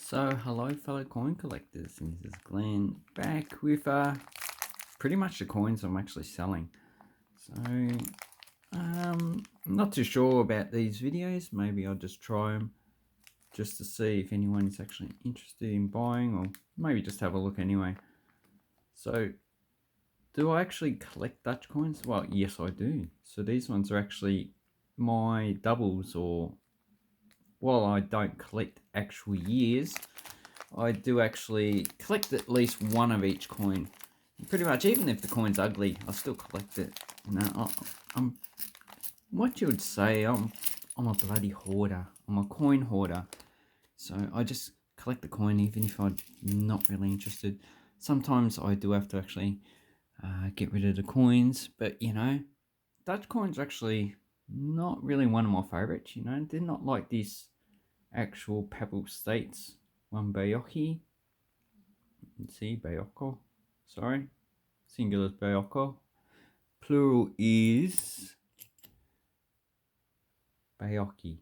So hello fellow coin collectors, and this is Glenn back with pretty much the coins I'm actually selling. So I'm not too sure about these videos. Maybe I'll just try them just to see if anyone's actually interested in buying, or maybe just have a look anyway. So do I actually collect Dutch coins? Well, yes I do. So these ones are actually my doubles, or while I don't collect actual years, I do actually collect at least one of each coin. Pretty much, even if the coin's ugly, I still collect it. You know, I'm what you would say. I'm a bloody hoarder. I'm a coin hoarder. So I just collect the coin, even if I'm not really interested. Sometimes I do have to actually get rid of the coins, but you know, Dutch coins are actually not really one of my favorites. You know, they're not like this actual Papal States one Bayoki. Let's see, Bayoko. Sorry. Singular is Bayoko. Plural is Bayoki.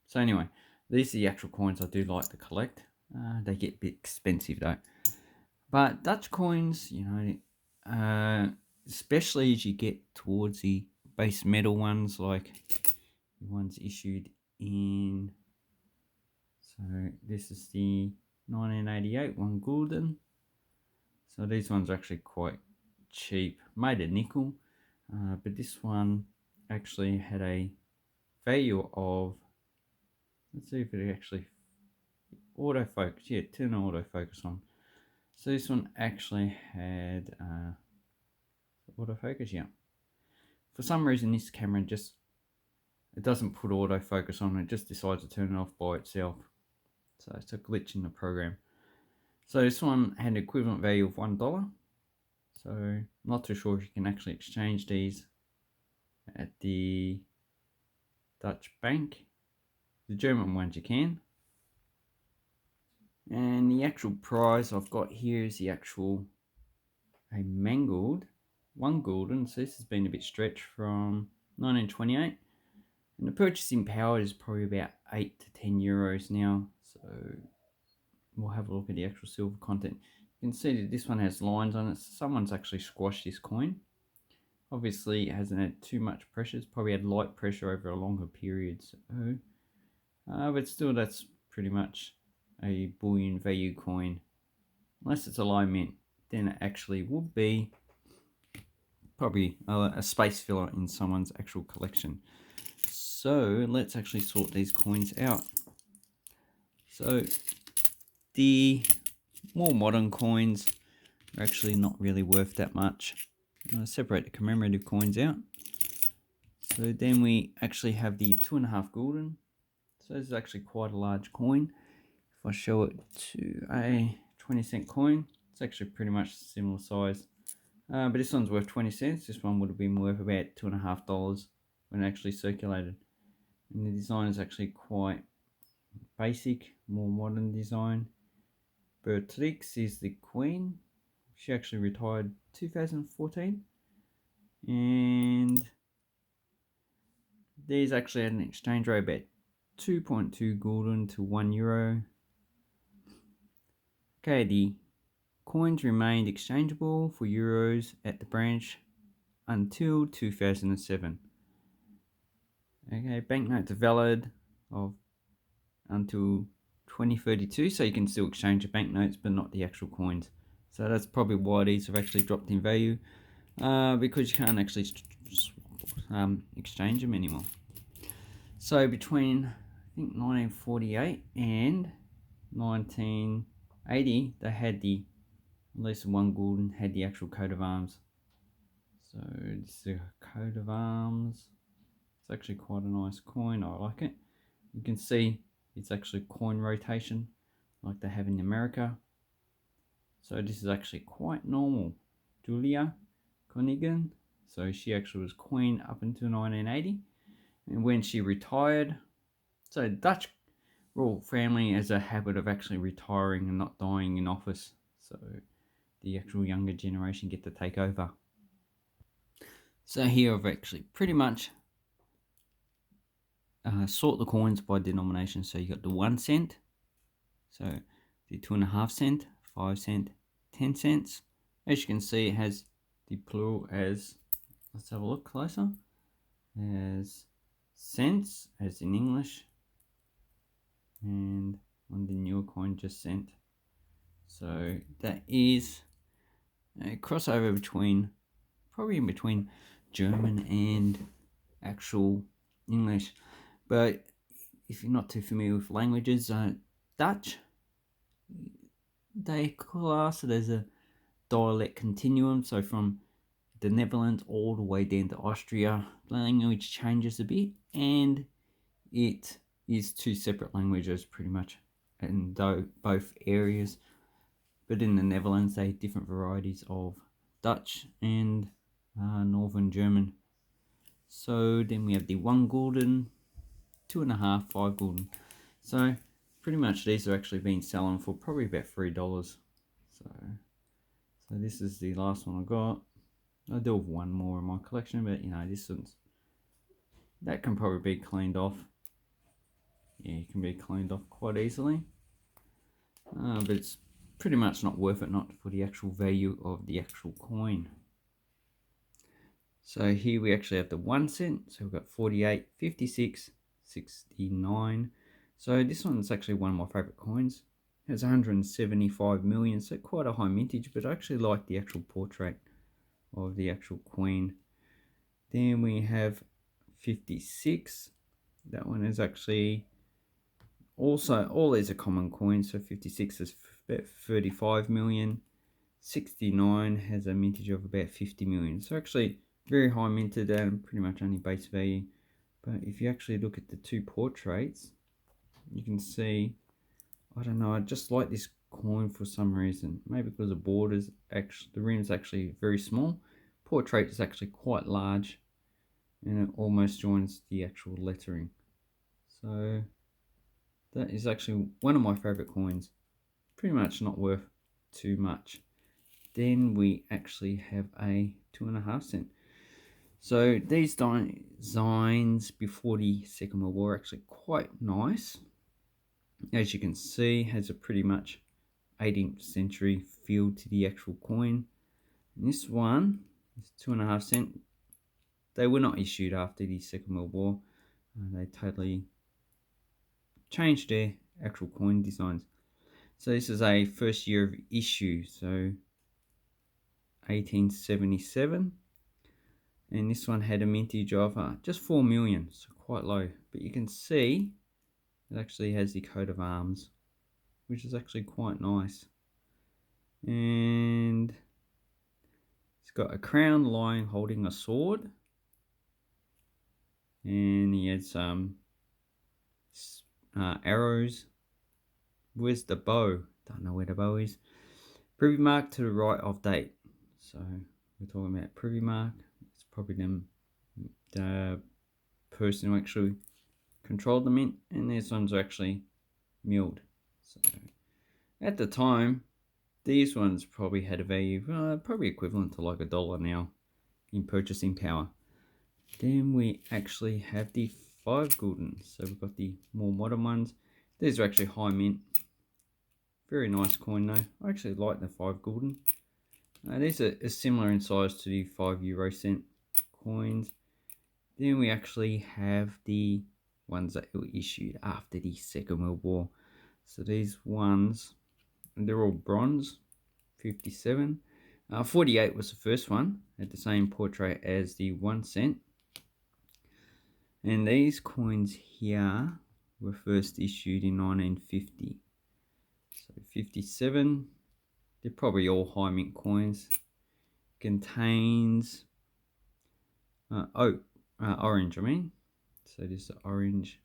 So anyway, these are the actual coins I do like to collect. They get a bit expensive though. But Dutch coins, you know, especially as you get towards the base metal ones, like the ones issued in, so this is the 1988 one Gulden. So these ones are actually quite cheap, made of nickel, but this one actually had a value of, let's see if it actually autofocus, yeah, turn autofocus on. So this one actually had autofocus, yeah. For some reason this camera just, it doesn't put autofocus on, it just decides to turn it off by itself. So it's a glitch in the program. So this one had an equivalent value of $1. So I'm not too sure if you can actually exchange these at the Dutch bank. The German ones you can. And the actual price I've got here is the actual a mangled one Gulden. So this has been a bit stretched from 1928. And the purchasing power is probably about 8 to 10 euros now. So we'll have a look at the actual silver content. You can see that this one has lines on it. Someone's actually squashed this coin. Obviously it hasn't had too much pressure. It's probably had light pressure over a longer period. So, but still, that's pretty much a bullion value coin. Unless it's a low mint, then it actually would be probably a space filler in someone's actual collection. So let's actually sort these coins out. So the more modern coins are actually not really worth that much. Separate the commemorative coins out. So then we actually have the 2.5 Gulden. So this is actually quite a large coin. If I show it to a 20-cent coin, it's actually pretty much similar size. But this one's worth 20 cents. This one would have been worth about $2.50 when actually circulated. And the design is actually quite basic, more modern design. Beatrix is the queen. She actually retired 2014. And these actually had an exchange rate about 2.2 Gulden to €1. Okay, the coins remained exchangeable for euros at the branch until 2007. Okay, banknotes are valid until 2032, so you can still exchange the banknotes but not the actual coins. So that's probably why these have actually dropped in value, because you can't actually exchange them anymore. So between, I think, 1948 and 1980, they had the, at least one Gulden had the actual coat of arms. So this is a coat of arms. It's actually quite a nice coin. I like it. You can see it's actually coin rotation like they have in America. So this is actually quite normal. Julia Konigan. So she actually was queen up until 1980. And when she retired, so Dutch royal family has a habit of actually retiring and not dying in office. So the actual younger generation get to take over. So here I've actually pretty much sort the coins by denomination. So you got the 1 cent. So the 2.5 cent, 5 cent, 10 cents. As you can see, it has the plural as, let's have a look closer, as cents, as in English, and on the newer coin, just cent. So that is a crossover between, probably in between German and actual English. But if you're not too familiar with languages, Dutch, they class it as a dialect continuum. So from the Netherlands all the way down to Austria, the language changes a bit, and it is two separate languages pretty much in both areas. But in the Netherlands, they have different varieties of Dutch and Northern German. So then we have the 1 gulden, 2.5, 5 gulden. So pretty much these are actually been selling for probably about $3. So this is the last one I got. I do have one more in my collection, but you know, this one's, that can probably be cleaned off. Yeah, it can be cleaned off quite easily. But it's pretty much not worth it, not for the actual value of the actual coin. So here we actually have the 1 cent. So we've got 48, 56, 69. So this one's actually one of my favorite coins. It has 175 million, so quite a high mintage, but I actually like the actual portrait of the actual queen. Then we have 56. That one is actually also, all these are common coins. So 56 is about 35 million. 69 has a mintage of about 50 million. So actually very high minted and pretty much only base value. But if you actually look at the two portraits, you can see, I don't know, I just like this coin for some reason. Maybe because the borders, actually, the rim's actually very small. Portrait is actually quite large, and it almost joins the actual lettering. So that is actually one of my favorite coins. Pretty much not worth too much. Then we actually have a 2.5 cent. So these designs before the Second World War are actually quite nice. As you can see, has a pretty much 18th century feel to the actual coin. And this one is 2.5 cent. They were not issued after the Second World War. They totally changed their actual coin designs. So this is a first year of issue, so 1877. And this one had a mintage of just 4 million, so quite low. But you can see it actually has the coat of arms, which is actually quite nice. And it's got a crown lion holding a sword. And he has some arrows. Where's the bow? Don't know where the bow is. Privy mark to the right of date. So we're talking about privy mark. It's probably the person who actually controlled the mint, and these ones are actually milled. So at the time, these ones probably had a value probably equivalent to like $1 now in purchasing power. Then we actually have the 5 gulden. So we've got the more modern ones. These are actually high mint. Very nice coin though. I actually like the 5 gulden. These are similar in size to the 5 euro cent coins. Then we actually have the ones that were issued after the Second World War. So these ones, they're all bronze, 57. 48 was the first one, had the same portrait as the 1 cent. And these coins here were first issued in 1950. So 57, they're probably all high mint coins. Contains orange, I mean. So this is orange.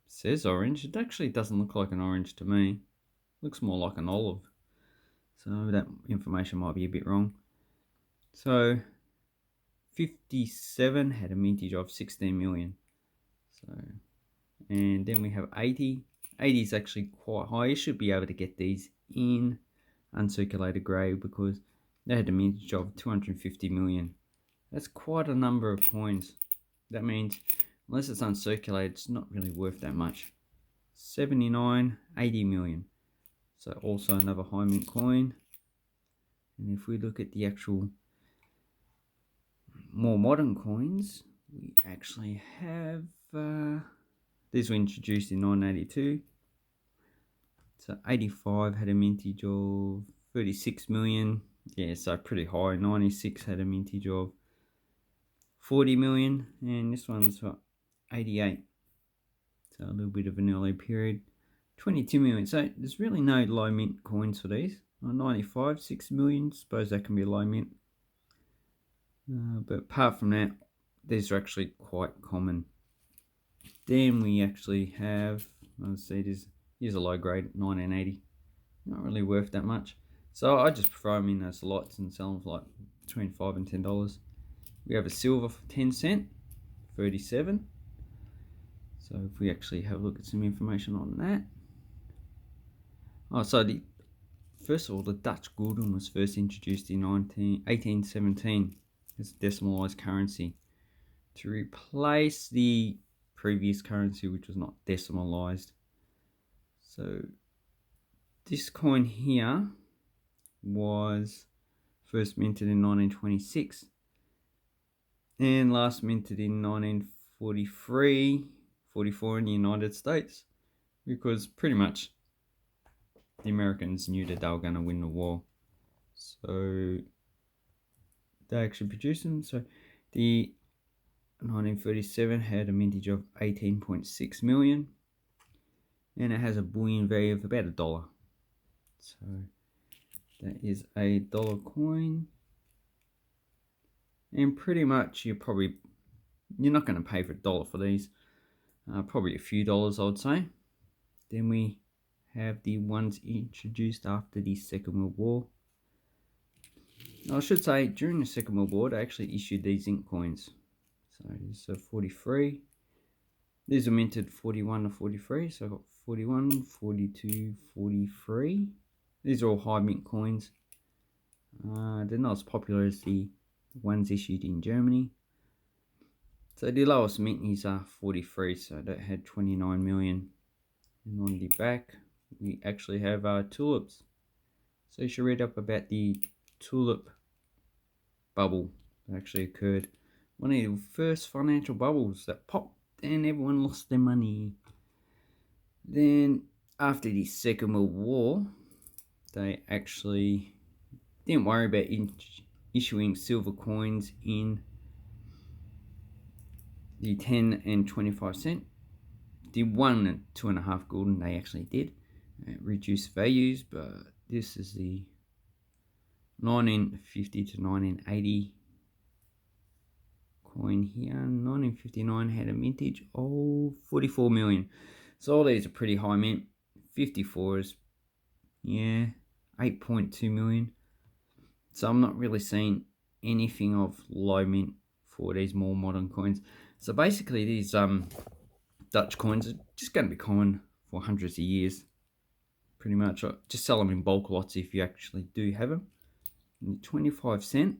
It says orange. It actually doesn't look like an orange to me. It looks more like an olive. So that information might be a bit wrong. So 57 had a mintage of 16 million. So, and then we have 80. 80 is actually quite high. You should be able to get these in uncirculated grey because they had a mintage of 250 million. That's quite a number of coins. That means unless it's uncirculated, it's not really worth that much. 79, 80 million. So also another high mint coin. And if we look at the actual more modern coins, we actually have these were introduced in 1982. So 85 had a mintage of 36 million. Yeah, so pretty high. 96 had a mintage of 40 million, and this one's for 88. So a little bit of an early period. 22 million. So there's really no low mint coins for these. 95, 6 million. Suppose that can be a low mint. But apart from that, these are actually quite common. Then we actually have, let's see, here's a low grade 1980. Not really worth that much. So I just throw them in as lots and sell them for like between $5 and $10. We have a silver for 10 cent, 37. So if we actually have a look at some information on that. Oh, so first of all, the Dutch gulden was first introduced in 1817 as a decimalised currency to replace the previous currency, which was not decimalised. So this coin here was first minted in 1926 and last minted in 1943, 44 in the United States, because pretty much the Americans knew that they were going to win the war. So they actually produced them. So the 1937 had a mintage of 18.6 million and it has a bullion value of about $1. So that is a dollar coin, and pretty much you're not going to pay for $1 for these. Probably a few dollars, I would say. Then we have the ones introduced after the Second World War. I should say during the Second World War they actually issued these ink coins. So this is a 43. These are minted 41 to 43. So I've got 41, 42, 43. These are all high mint coins. They're not as popular as the ones issued in Germany. So the lowest mint is 43, so that had 29 million. And on the back, we actually have tulips. So you should read up about the tulip bubble that actually occurred. One of the first financial bubbles that popped and everyone lost their money. Then after the Second World War, they actually didn't worry about issuing silver coins in the 10 and 25 cent. The 1 and 2.5 gulden they actually did reduce values, but this is the 1950 to 1980 coin here. 1959 had a mintage of 44 million. So all these are pretty high mint. 54 is, yeah, 8.2 million. So I'm not really seeing anything of low mint for these more modern coins. So basically these Dutch coins are just going to be common for hundreds of years. Pretty much. Just sell them in bulk lots if you actually do have them. And 25 cent.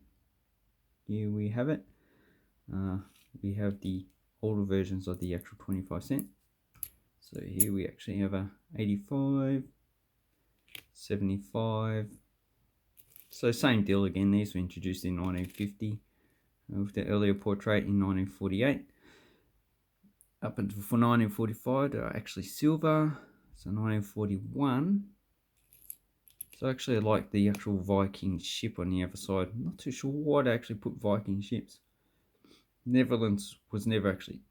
Here we have it. We have the older versions of the actual 25 cent. So here we actually have a 85, 75. So same deal again. These were introduced in 1950 with the earlier portrait in 1948. Up until 1945, they're actually silver. So 1941. So actually I like the actual Viking ship on the other side. I'm not too sure why they actually put Viking ships. Netherlands was never actually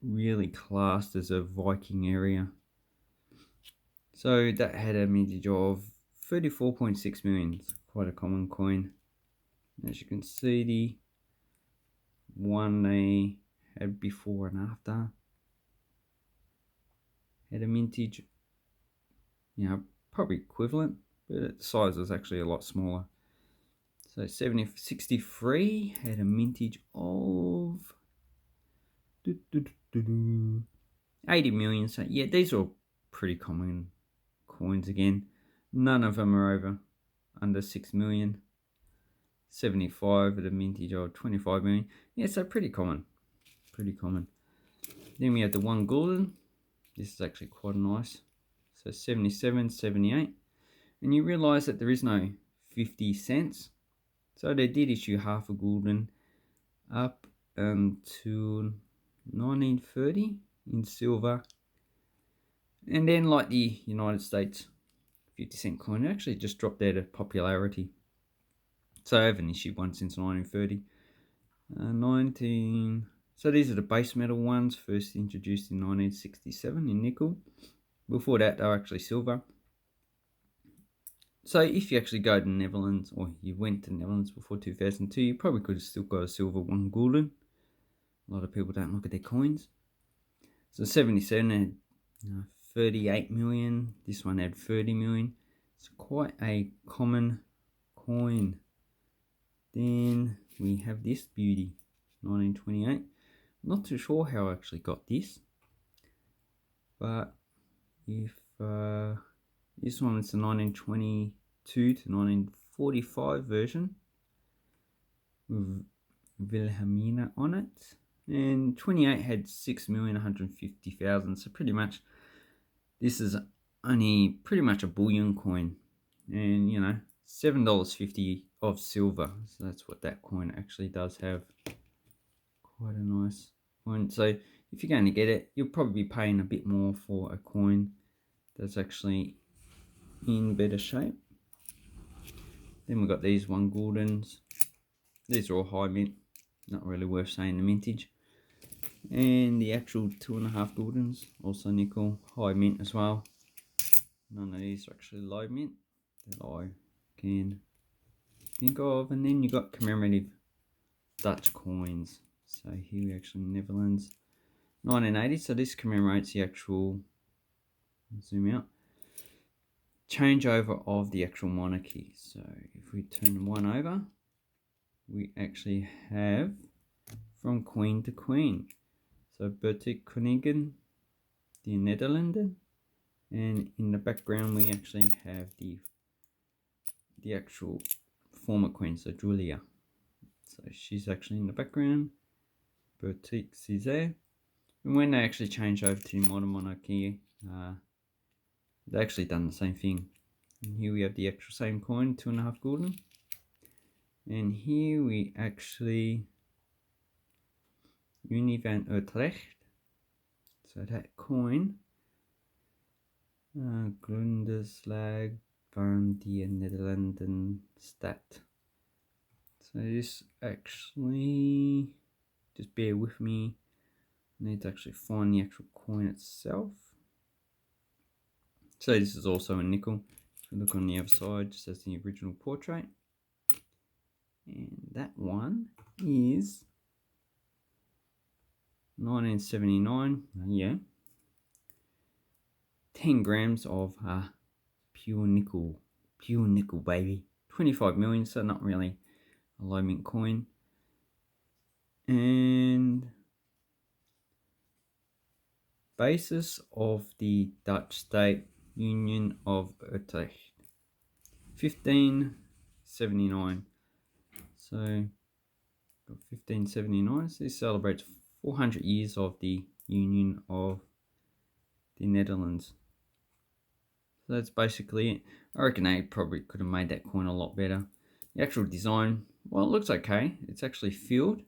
really classed as a Viking area. So that had a mintage of 34.6 million. It's quite a common coin. As you can see, the one they had before and after had a mintage, probably equivalent, but the size was actually a lot smaller. So 63 had a mintage of 80 million. So yeah, these are pretty common coins again. None of them are under 6 million. 75 at a mintage of 25 million. Yeah, so pretty common. Pretty common. Then we have the 1 gulden. This is actually quite nice. So 77, 78. And you realise that there is no 50 cents. So they did issue half a gulden up until 1930 in silver. And then, like the United States 50 cent coin, it actually just dropped out of popularity. So I haven't issued one since 1930. So these are the base metal ones, first introduced in 1967 in nickel. Before that, they were actually silver. So if you actually go to the Netherlands, or you went to the Netherlands before 2002, you probably could have still got a silver 1 gulden. A lot of people don't look at their coins. So 77 had 38 million. This one had 30 million. It's quite a common coin. Then we have this beauty, 1928. Not too sure how I actually got this, but if this one is the 1922 to 1945 version with Wilhelmina on it, and 28 had 6,150,000. So pretty much this is only pretty much a bullion coin, and $7.50 of silver. So that's what that coin actually does have. Quite a nice coin. So if you're going to get it, you'll probably be paying a bit more for a coin that's actually in better shape. Then we've got these 1 guldens. These are all high mint, not really worth saying the mintage. And the actual 2.5 guldens, also nickel, high mint as well. None of these are actually low mint that I can think of. And then you got commemorative Dutch coins. So here we actually Netherlands, 1980. So this commemorates the actual, zoom out, changeover of the actual monarchy. So if we turn one over, we actually have from queen to queen. So Bertie Koningin, the Netherlands, and in the background we actually have the actual former queen, so Julia. So she's actually in the background. Bertie is there. And when they actually change over to the modern monarchy, they actually done the same thing. And here we have the actual same coin, 2.5 gulden. And here we actually Unie van Utrecht. So that coin, Grundslag van die Nederlanden Stad. So this actually, just bear with me, I need to actually find the actual coin itself. So this is also a nickel. If you look on the other side, just as the original portrait. And that one is 1979, yeah. 10 grams of pure nickel baby. 25 million, so not really a low mint coin. And basis of the Dutch state, Union of Utrecht, 1579. So 1579, so this celebrates 400 years of the Union of the Netherlands. So that's basically it. I reckon they probably could have made that coin a lot better. The actual design, well, it looks okay. It's actually filled.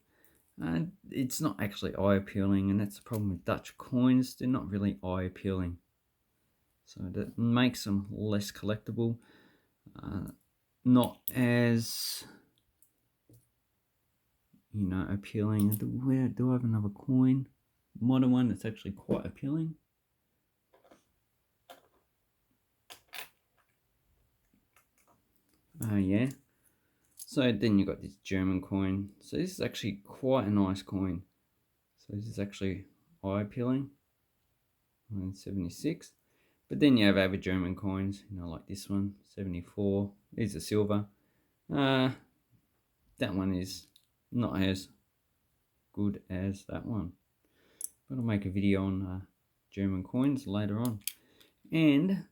And it's not actually eye-appealing, and that's the problem with Dutch coins. They're not really eye-appealing. So that makes them less collectible. Not as, appealing. Do I have another coin? Modern one that's actually quite appealing. Yeah. So then you got this German coin. So this is actually quite a nice coin. So this is actually eye-appealing. 176. But then you have other German coins, like this one, 74. These are silver. That one is not as good as that one. But I'll make a video on German coins later on. And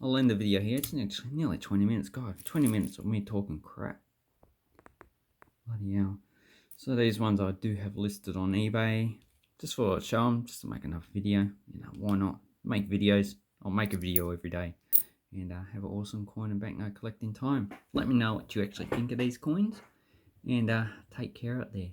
I'll end the video here. It's nearly 20 minutes. God, 20 minutes of me talking crap. Bloody hell. So these ones I do have listed on eBay. just for show them, just to make another video. You know, why not? Make videos. I'll make a video every day and have an awesome coin and banknote collecting time. Let me know what you actually think of these coins, and take care out there.